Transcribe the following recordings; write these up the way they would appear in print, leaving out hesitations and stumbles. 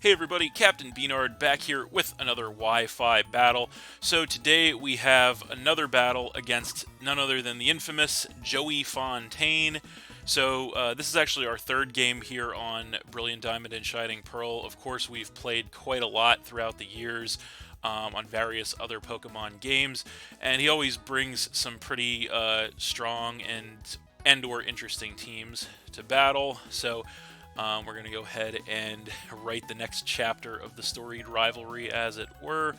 Hey everybody, Captain B-Nard back here with another Wi-Fi battle. So today we have another battle against none other than the infamous JoeyFontaine. So this is actually our third game here on Brilliant Diamond and Shining Pearl. Of course, we've played quite a lot throughout the years on various other Pokemon games, and he always brings some pretty strong and/or interesting teams to battle. So we're going to go ahead and write the next chapter of the storied rivalry, as it were.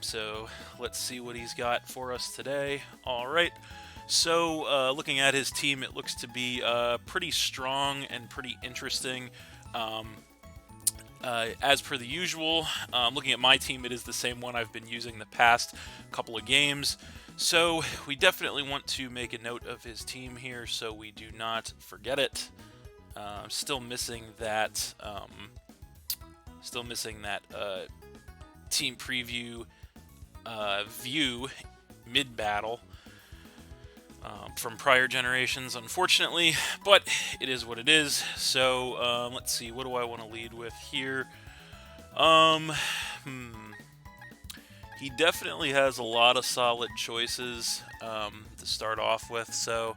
So let's see what he's got for us today. All right. So looking at his team, it looks to be pretty strong and pretty interesting. As per the usual, looking at my team, it is the same one I've been using the past couple of games. So we definitely want to make a note of his team here so we do not forget it. I'm still missing that. Team preview view mid-battle from prior generations, unfortunately, but it is what it is. So let's see. What do I want to lead with here? He definitely has a lot of solid choices to start off with. So.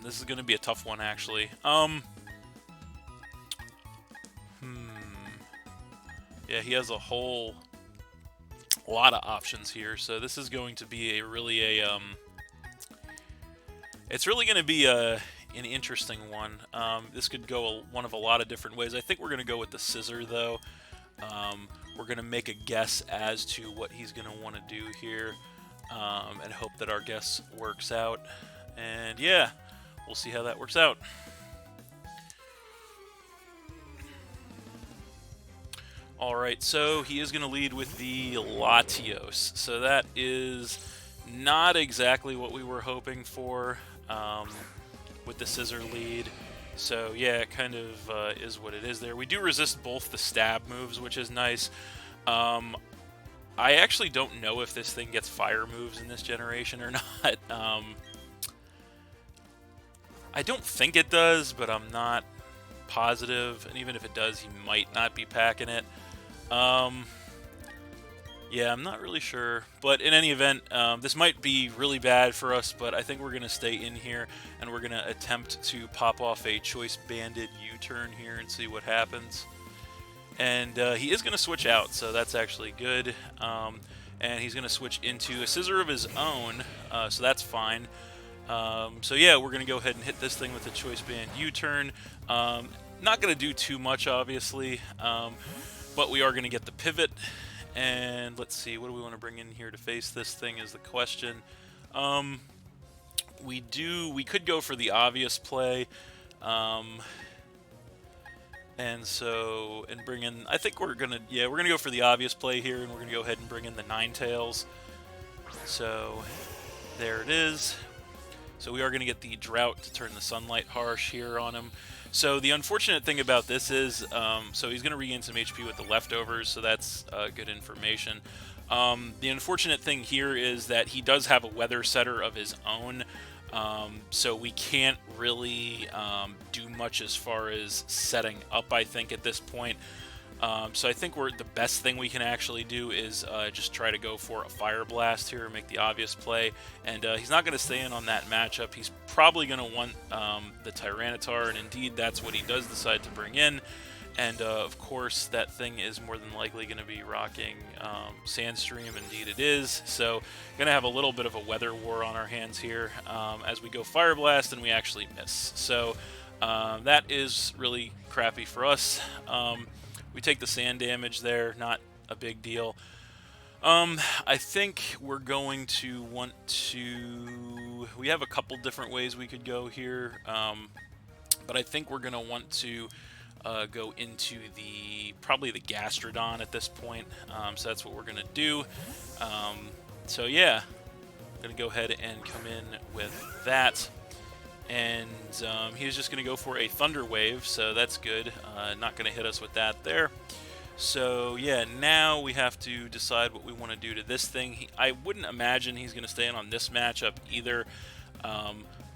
This is going to be a tough one, actually. Yeah, he has a lot of options here, so this is going to be it's really going to be an interesting one. This could go one of a lot of different ways. I think we're going to go with the scissor, though. We're going to make a guess as to what he's going to want to do here, and hope that our guess works out. And yeah, we'll see how that works out. Alright, so he is going to lead with the Latios. So that is not exactly what we were hoping for with the scissor lead. So yeah, it kind of is what it is there. We do resist both the stab moves, which is nice. I actually don't know if this thing gets fire moves in this generation or not. I don't think it does, but I'm not positive. And even if it does, he might not be packing it. Yeah, I'm not really sure. But in any event, this might be really bad for us, but I think we're going to stay in here, and we're going to attempt to pop off a Choice Banded U-turn here and see what happens. And he is going to switch out, so that's actually good. And he's going to switch into a Scissor of his own, so that's fine. So yeah, we're going to go ahead and hit this thing with a Choice Band U-turn. Not going to do too much, obviously, but we are going to get the pivot. And let's see, what do we want to bring in here to face this thing is the question. We could go for the obvious play. And bring in, I think we're going to go for the obvious play here, and we're going to go ahead and bring in the Ninetales. So there it is. So we are going to get the Drought to turn the Sunlight Harsh here on him. So the unfortunate thing about this is, so he's going to regain some HP with the leftovers, so that's good information. The unfortunate thing here is that he does have a Weather Setter of his own, so we can't really do much as far as setting up, I think, at this point. So I think the best thing we can actually do is just try to go for a Fire Blast here, make the obvious play, and he's not going to stay in on that matchup. He's probably going to want the Tyranitar, and indeed that's what he does decide to bring in. And of course that thing is more than likely going to be rocking Sandstream. Indeed it is. So going to have a little bit of a weather war on our hands here as we go Fire Blast, and we actually miss. So that is really crappy for us. We take the sand damage there, not a big deal. I think we're going to want to... We have a couple different ways we could go here, but I think we're going to want to go into probably the Gastrodon at this point. So that's what we're going to do. So yeah, I'm going to go ahead and come in with that. And he's just going to go for a Thunder Wave, so that's good. Not going to hit us with that there. So yeah, now we have to decide what we want to do to this thing. I wouldn't imagine he's going to stay in on this matchup either,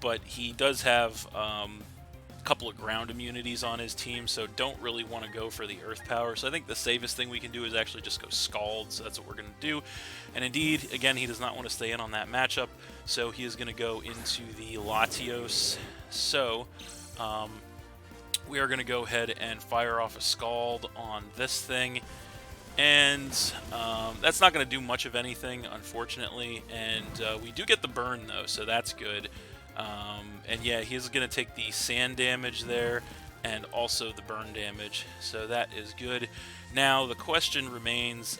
but he does have couple of ground immunities on his team, so don't really want to go for the Earth Power. So I think the safest thing we can do is actually just go Scald, so that's what we're going to do. And indeed, again, he does not want to stay in on that matchup, so he is going to go into the Latios. So we are going to go ahead and fire off a Scald on this thing. And that's not going to do much of anything, unfortunately. And we do get the burn, though, so that's good. And yeah, he's going to take the sand damage there and also the burn damage, so that is good. Now, the question remains,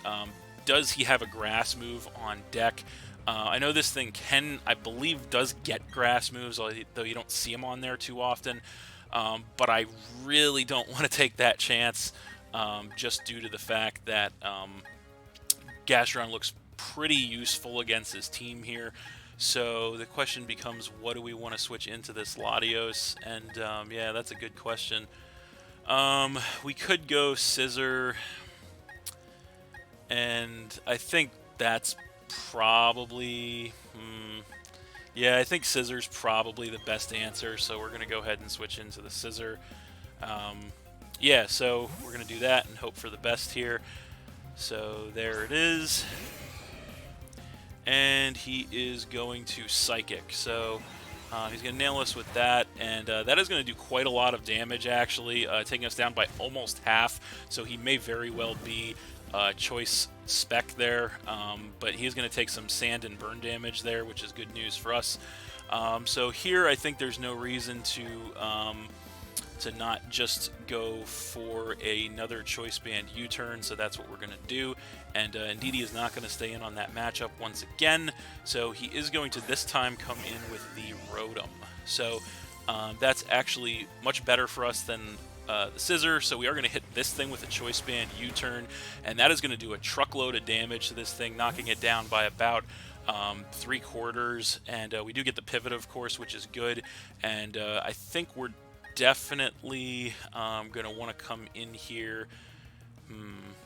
does he have a grass move on deck? I know this thing I believe, does get grass moves, though you don't see them on there too often. But I really don't want to take that chance. Just due to the fact that Gastrodon looks pretty useful against his team here. So the question becomes, what do we want to switch into this Latios? And yeah, that's a good question. We could go Scissor, and I think that's probably... yeah, I think Scissor's probably the best answer, so we're going to go ahead and switch into the Scissor. Yeah, so we're going to do that and hope for the best here. So there it is. And he is going to Psychic. So he's going to nail us with that. And that is going to do quite a lot of damage, actually, taking us down by almost half. So he may very well be choice spec there. But he is going to take some sand and burn damage there, which is good news for us. So here I think there's no reason to not just go for another choice band U-turn, so that's what we're going to do. And indeed, he is not going to stay in on that matchup once again, so he is going to this time come in with the Rotom. So that's actually much better for us than the Scissor, so we are going to hit this thing with a choice band U-turn, and that is going to do a truckload of damage to this thing, knocking it down by about 3/4, and we do get the pivot, of course, which is good. And I think we're definitely going to want to come in here.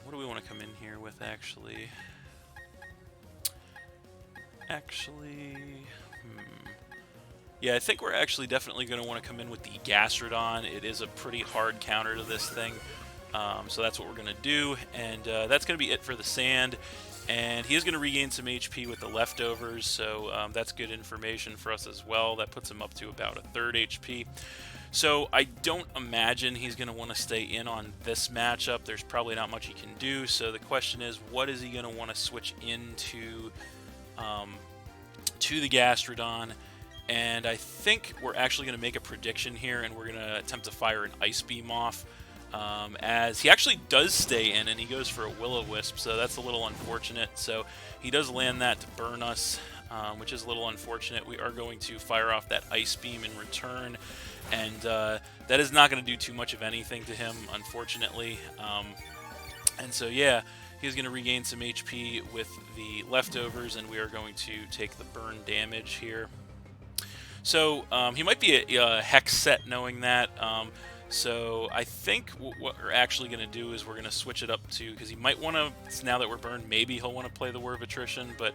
What do we want to come in here with, actually? Yeah, I think we're actually definitely going to want to come in with the Gastrodon. It is a pretty hard counter to this thing. So that's what we're going to do. And that's going to be it for the sand. And he is going to regain some HP with the leftovers, so that's good information for us as well. That puts him up to about 1/3 HP. So I don't imagine he's going to want to stay in on this matchup. There's probably not much he can do. So the question is, what is he going to want to switch into to the Gastrodon? And I think we're actually going to make a prediction here, and we're going to attempt to fire an Ice Beam off. As he actually does stay in, and he goes for a Will-O-Wisp, so that's a little unfortunate. So he does land that to burn us, which is a little unfortunate. We are going to fire off that Ice Beam in return, and that is not going to do too much of anything to him, unfortunately. And so, yeah, he's going to regain some HP with the leftovers, and we are going to take the burn damage here. So he might be a Hex set, knowing that. So I think what we're actually going to do is we're going to switch it up to, because he might want to, now that we're burned, maybe he'll want to play the Word of Attrition, but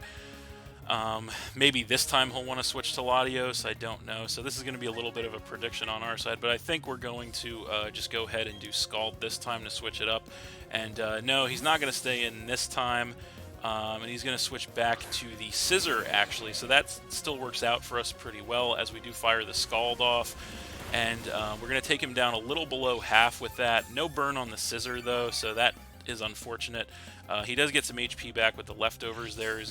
maybe this time he'll want to switch to Latios, I don't know. So this is going to be a little bit of a prediction on our side, but I think we're going to just go ahead and do Scald this time to switch it up. And no, he's not going to stay in this time, and he's going to switch back to the Scissor, actually. So that still works out for us pretty well, as we do fire the Scald off. And we're going to take him down a little below half with that. No burn on the Scissor, though, so that is unfortunate. He does get some HP back with the leftovers there.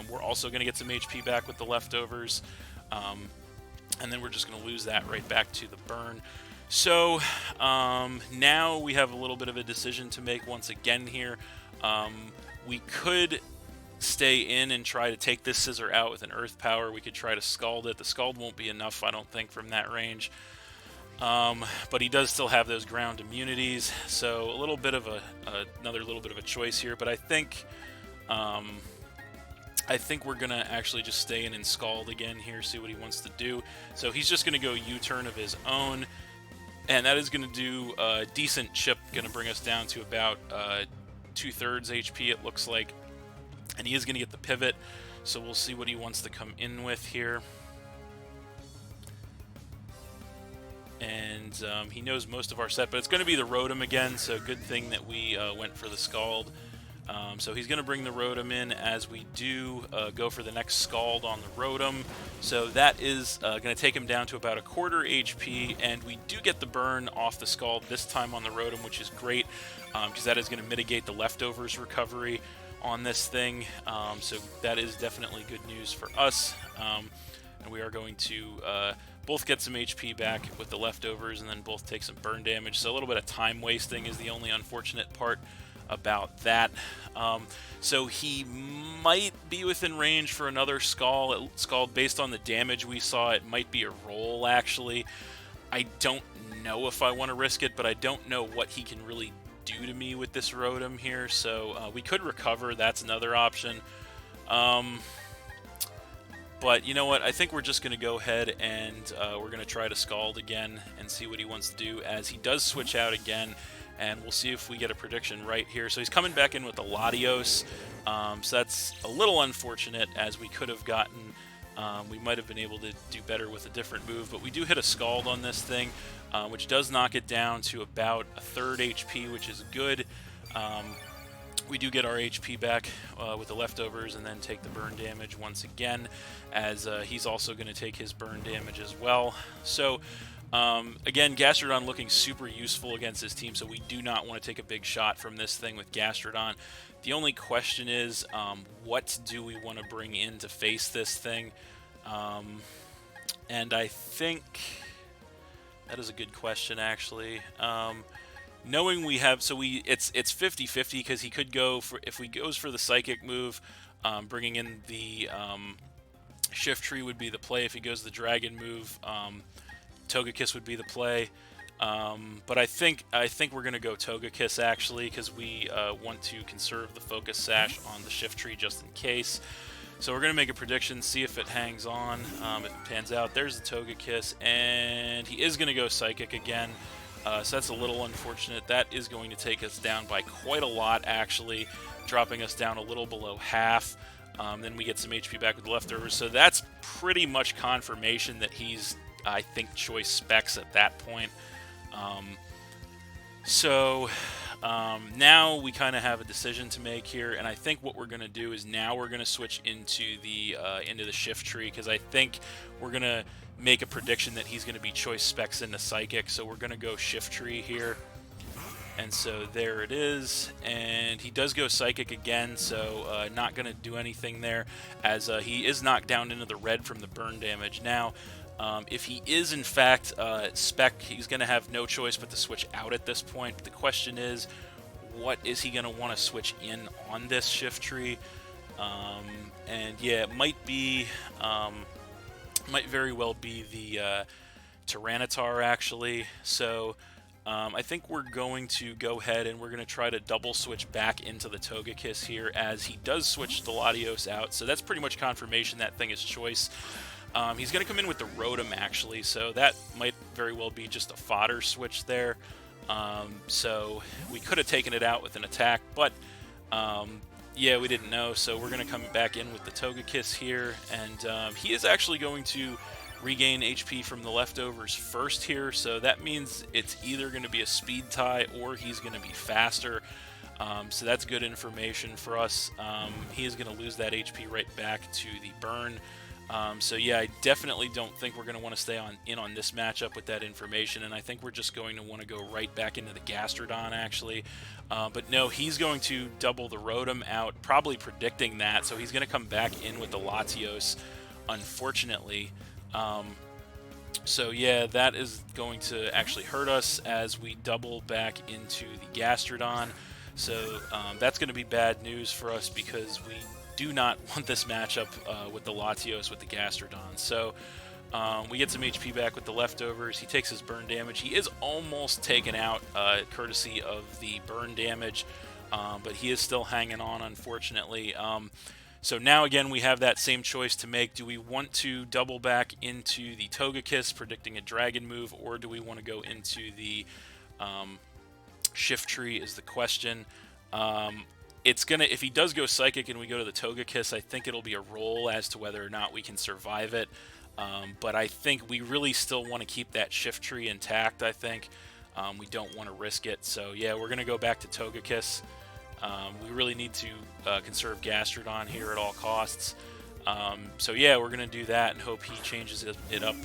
We're also going to get some HP back with the leftovers. And then we're just going to lose that right back to the burn. So now we have a little bit of a decision to make once again here. We could stay in and try to take this Scissor out with an Earth Power. We could try to Scald it. The Scald won't be enough, I don't think, from that range. But he does still have those ground immunities, so a little bit of another little bit of a choice here. But I think we're gonna actually just stay in and Scald again here, see what he wants to do. So he's just gonna go U-turn of his own, and that is gonna do a decent chip, gonna bring us down to about 2/3 HP, it looks like. And he is going to get the pivot, so we'll see what he wants to come in with here. and he knows most of our set, but it's going to be the Rotom again, so good thing that we went for the Scald. So he's going to bring the Rotom in as we do go for the next Scald on the Rotom. So that is going to take him down to about a quarter HP, and we do get the burn off the Scald this time on the Rotom, which is great, because that is going to mitigate the leftovers recovery on this thing. So that is definitely good news for us. And we are going to both get some HP back with the leftovers, and then both take some burn damage. So a little bit of time wasting is the only unfortunate part about that. So he might be within range for another Scald. Based on the damage we saw, it might be a roll, actually. I don't know if I want to risk it, but I don't know what he can really do to me with this Rotom here. So we could recover. That's another option. But you know what? I think we're just going to go ahead and we're going to try to Scald again and see what he wants to do, as he does switch out again. And we'll see if we get a prediction right here. So he's coming back in with the Latios. So that's a little unfortunate, as we could have gotten... we might have been able to do better with a different move. But we do hit a Scald on this thing, which does knock it down to about a third HP, which is good. We do get our HP back with the leftovers, and then take the burn damage once again, as he's also going to take his burn damage as well. So... again, Gastrodon looking super useful against this team, so we do not want to take a big shot from this thing with Gastrodon. The only question is, what do we want to bring in to face this thing? And I think that is a good question, actually. Knowing we have, so it's 50-50, because he could go for, if he goes for the Psychic move, bringing in the Shift-Tree would be the play. If he goes the Dragon move, Togekiss would be the play, but I think we're going to go Togekiss, actually, because we want to conserve the Focus Sash on the Shift-Tree just in case. So we're going to make a prediction, see if it hangs on, if it pans out. There's the Togekiss, and he is going to go Psychic again, so that's a little unfortunate. That is going to take us down by quite a lot, actually, dropping us down a little below half. Then we get some HP back with the leftovers, so that's pretty much confirmation that he's, I think, choice specs at that point. Now we kind of have a decision to make here, and I think what we're going to do is now we're going to switch into the Shift-Tree, because I think we're going to make a prediction that he's going to be choice specs into Psychic, so we're going to go Shift-Tree here. And so there it is, and he does go Psychic again, so not going to do anything there, as he is knocked down into the red from the burn damage. Now, if he is, in fact, spec, he's going to have no choice but to switch out at this point. But the question is, what is he going to want to switch in on this Shift-Tree? And yeah, it might be, might very well be the Tyranitar, actually. So I think we're going to go ahead and we're going to try to double switch back into the Togekiss here, as he does switch the Latios out. So that's pretty much confirmation that thing is choice. He's going to come in with the Rotom, actually, so that might very well be just a fodder switch there. So we could have taken it out with an attack, but yeah, we didn't know, so we're going to come back in with the Togekiss here, and he is actually going to regain HP from the leftovers first here, so that means it's either going to be a speed tie or he's going to be faster. So that's good information for us. He is going to lose that HP right back to the burn. So yeah, I definitely don't think we're going to want to stay in on this matchup with that information, and I think we're just going to want to go right back into the Gastrodon, actually. But no, he's going to double the Rotom out, probably predicting that, so he's going to come back in with the Latios, unfortunately. So yeah, that is going to actually hurt us as we double back into the Gastrodon. So that's going to be bad news for us, because we do not want this matchup with the Latios with the Gastrodon. So we get some HP back with the leftovers. He takes his burn damage. He is almost taken out courtesy of the burn damage, but he is still hanging on, unfortunately. So now again we have that same choice to make. Do we want to double back into the Togekiss, predicting a Dragon move, or do we want to go into the Shift-Tree is the question. It's gonna, if he does go Psychic and we go to the Togekiss, I think it'll be a roll as to whether or not we can survive it. But I think we really still want to keep that shift tree intact, I think. We don't want to risk it. So yeah, we're going to go back to Togekiss. We really need to conserve Gastrodon here at all costs. So yeah, we're going to do that and hope he changes it up.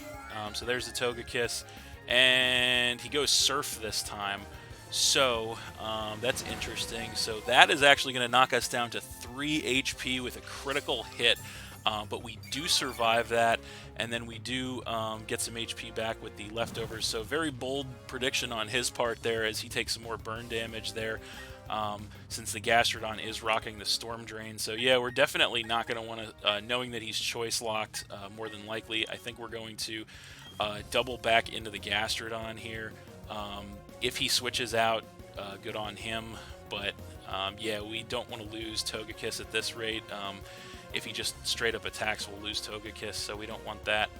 So there's the Togekiss. And he goes Surf this time. So that's interesting. So that is actually going to knock us down to 3 HP with a critical hit. But we do survive that, and then we do get some HP back with the leftovers. So very bold prediction on his part there, as he takes some more burn damage there, since the Gastrodon is rocking the Storm Drain. So yeah, we're definitely not going to want to, knowing that he's choice locked, more than likely, I think we're going to double back into the Gastrodon here. If he switches out, good on him, but yeah, we don't want to lose Togekiss at this rate. If he just straight up attacks, we'll lose Togekiss, so we don't want that.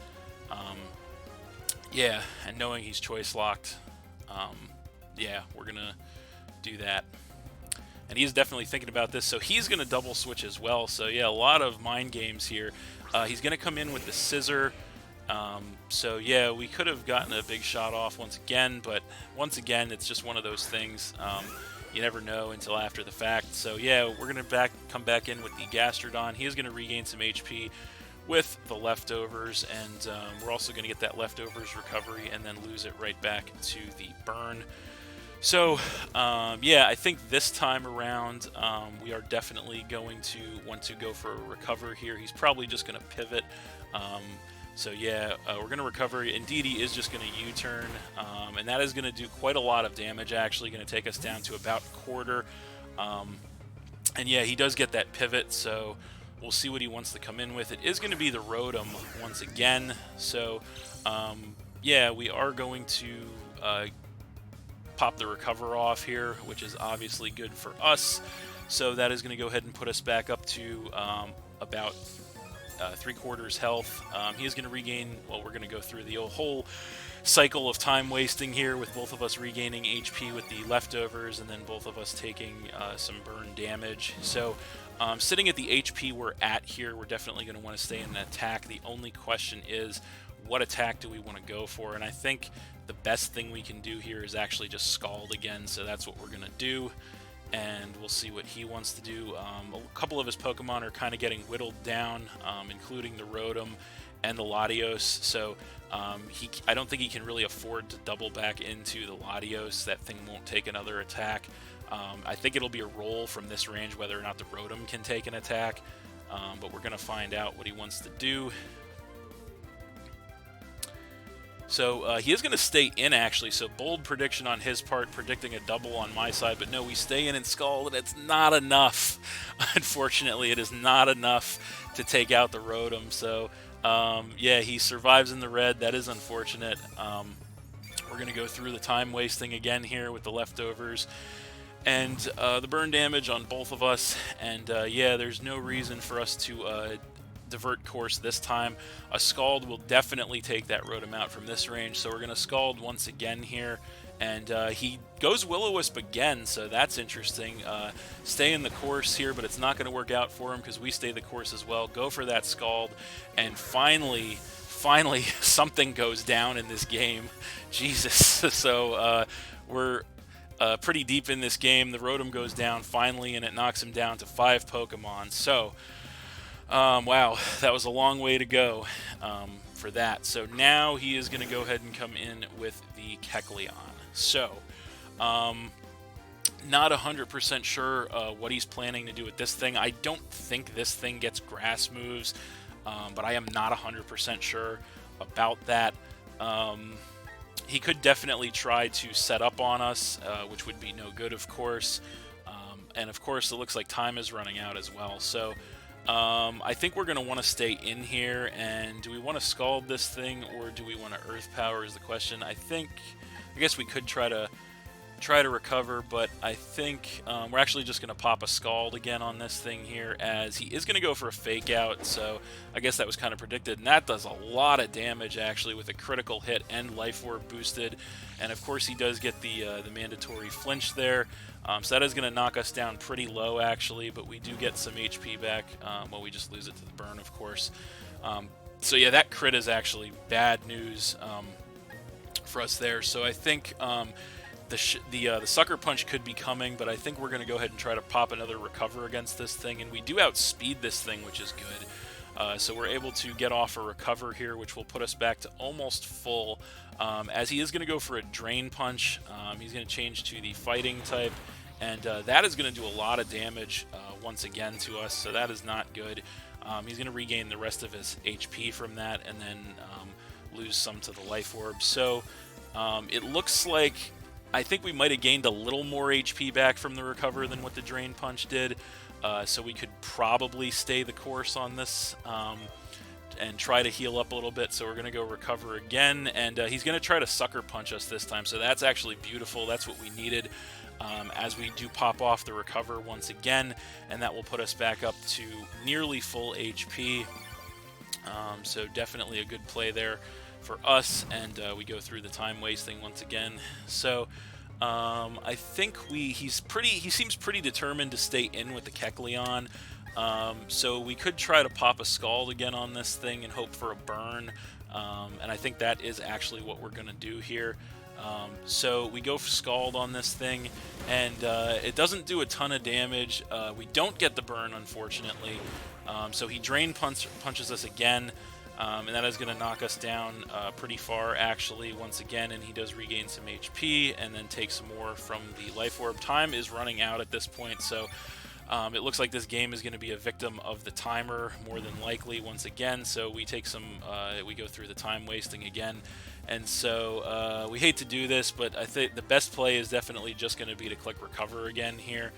Yeah, and knowing he's choice locked, yeah, we're gonna do that. And he's definitely thinking about this, so he's gonna double switch as well. So yeah, a lot of mind games here. He's gonna come in with the Scissor. So yeah, we could have gotten a big shot off once again, but once again, it's just one of those things. You never know until after the fact. So yeah, we're going to come back in with the Gastrodon. He is going to regain some HP with the leftovers, and we're also going to get that leftovers recovery and then lose it right back to the burn. So yeah, I think this time around we are definitely going to want to go for a recover here. He's probably just going to pivot. So yeah, we're going to recover. Indeed, he is just going to U-turn, and that is going to do quite a lot of damage, actually. Going to take us down to about quarter. And yeah, he does get that pivot, so we'll see what he wants to come in with. It is going to be the Rotom once again. So yeah, we are going to pop the recover off here, which is obviously good for us. So that is going to go ahead and put us back up to about 3/4 health. He is going to regain, well, we're going to go through the whole cycle of time wasting here with both of us regaining HP with the leftovers and then both of us taking some burn damage. So sitting at the HP we're at here, we're definitely going to want to stay in an attack. The only question is, what attack do we want to go for? And I think the best thing we can do here is actually just Scald again, so that's what we're going to do. And we'll see what he wants to do. A couple of his Pokemon are kind of getting whittled down, including the Rotom and the Latios. So I don't think he can really afford to double back into the Latios. That thing won't take another attack. I think it'll be a roll from this range whether or not the Rotom can take an attack. But we're going to find out what he wants to do. So he is going to stay in, actually, so bold prediction on his part, predicting a double on my side, but no, we stay in and Scald, and it's not enough. Unfortunately, it is not enough to take out the Rotom, so yeah, he survives in the red. That is unfortunate. We're going to go through the time wasting again here with the leftovers, and the burn damage on both of us, and yeah, there's no reason for us to divert course this time. A Scald will definitely take that Rotom out from this range, so we're going to Scald once again here, and he goes Will-O-Wisp again, so that's interesting. Stay in the course here, but it's not going to work out for him because we stay the course as well. Go for that Scald, and finally something goes down in this game. Jesus. So we're pretty deep in this game. The Rotom goes down finally, and it knocks him down to 5 Pokemon. So wow, that was a long way to go for that. So now he is going to go ahead and come in with the Kecleon. So, not 100% sure what he's planning to do with this thing. I don't think this thing gets grass moves, but I am not 100% sure about that. He could definitely try to set up on us, which would be no good, of course. And of course, it looks like time is running out as well. So I think we're going to want to stay in here, and do we want to Scald this thing, or do we want to Earth Power is the question. I guess we could try to recover, but I think we're actually just going to pop a Scald again on this thing here, as he is going to go for a Fake Out, so I guess that was kind of predicted, and that does a lot of damage, actually, with a critical hit and Life Orb boosted, and of course he does get the mandatory flinch there. So that is going to knock us down pretty low, actually, but we do get some HP back. Well, we just lose it to the burn, of course. So yeah, that crit is actually bad news for us there. So I think the Sucker Punch could be coming, but I think we're going to go ahead and try to pop another Recover against this thing, and we do outspeed this thing, which is good. So we're able to get off a Recover here, which will put us back to almost full, as he is going to go for a Drain Punch. He's going to change to the Fighting type, and that is going to do a lot of damage once again to us, so that is not good. He's going to regain the rest of his HP from that, and then lose some to the Life Orb. So it looks like I think we might have gained a little more HP back from the Recover than what the Drain Punch did, so we could probably stay the course on this and try to heal up a little bit. So we're going to go Recover again, and he's going to try to Sucker Punch us this time, so that's actually beautiful. That's what we needed, as we do pop off the Recover once again, and that will put us back up to nearly full HP. So definitely a good play there for us, and we go through the time wasting once again. So I think he seems pretty determined to stay in with the Kecleon. So we could try to pop a Scald again on this thing and hope for a burn, and I think that is actually what we're going to do here. So we go for Scald on this thing, and it doesn't do a ton of damage. We don't get the burn, unfortunately. So he Drain punches us again, and that is going to knock us down pretty far, actually, once again, and he does regain some HP and then take some more from the Life Orb. Time is running out at this point, so it looks like this game is going to be a victim of the timer, more than likely, once again. So we take some, we go through the time wasting again. And so we hate to do this, but I think the best play is definitely just going to be to click Recover again here.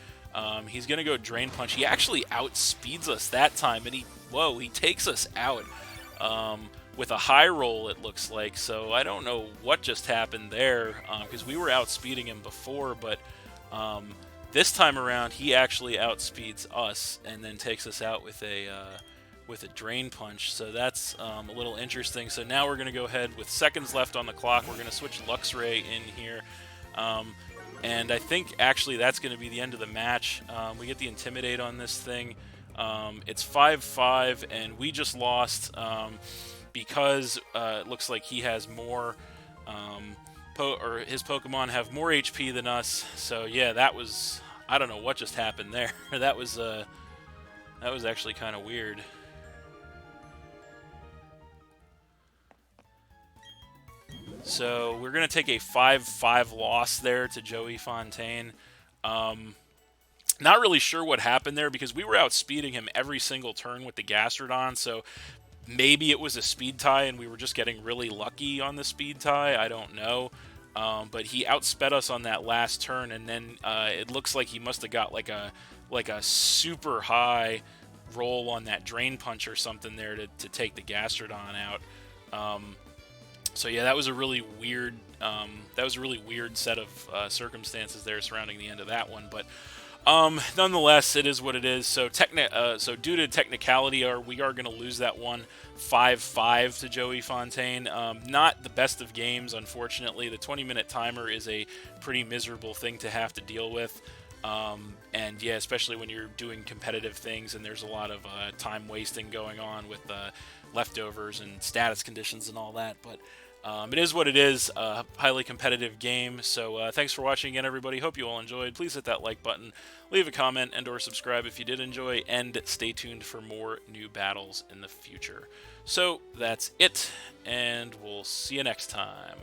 He's going to go Drain Punch. He actually outspeeds us that time, and he takes us out with a high roll, it looks like. So I don't know what just happened there, because we were outspeeding him before, but this time around he actually outspeeds us and then takes us out with a Drain Punch. So that's a little interesting. So now we're going to go ahead with seconds left on the clock. We're going to switch Luxray in here. And I think actually that's going to be the end of the match. We get the Intimidate on this thing. It's 5-5, and we just lost because it looks like he has more, his Pokemon have more HP than us. So yeah, that was, I don't know what just happened there. that was actually kind of weird. So we're going to take a 5-5 loss there to JoeyFontaine. Not really sure what happened there, because we were outspeeding him every single turn with the Gastrodon, so maybe it was a speed tie and we were just getting really lucky on the speed tie. I don't know. But he outsped us on that last turn, and then it looks like he must have got like a super high roll on that Drain Punch or something there to take the Gastrodon out. So yeah, that was a really weird set of circumstances there surrounding the end of that one. But nonetheless, it is what it is. So due to technicality, we are going to lose that one 5-5 to JoeyFontaine. Not the best of games, unfortunately. The 20-minute timer is a pretty miserable thing to have to deal with. And yeah, especially when you're doing competitive things and there's a lot of time wasting going on with leftovers and status conditions and all that. But it is what it is, a highly competitive game. So thanks for watching again, everybody. Hope you all enjoyed. Please hit that like button, leave a comment, and or subscribe if you did enjoy, and stay tuned for more new battles in the future. So that's it, and we'll see you next time.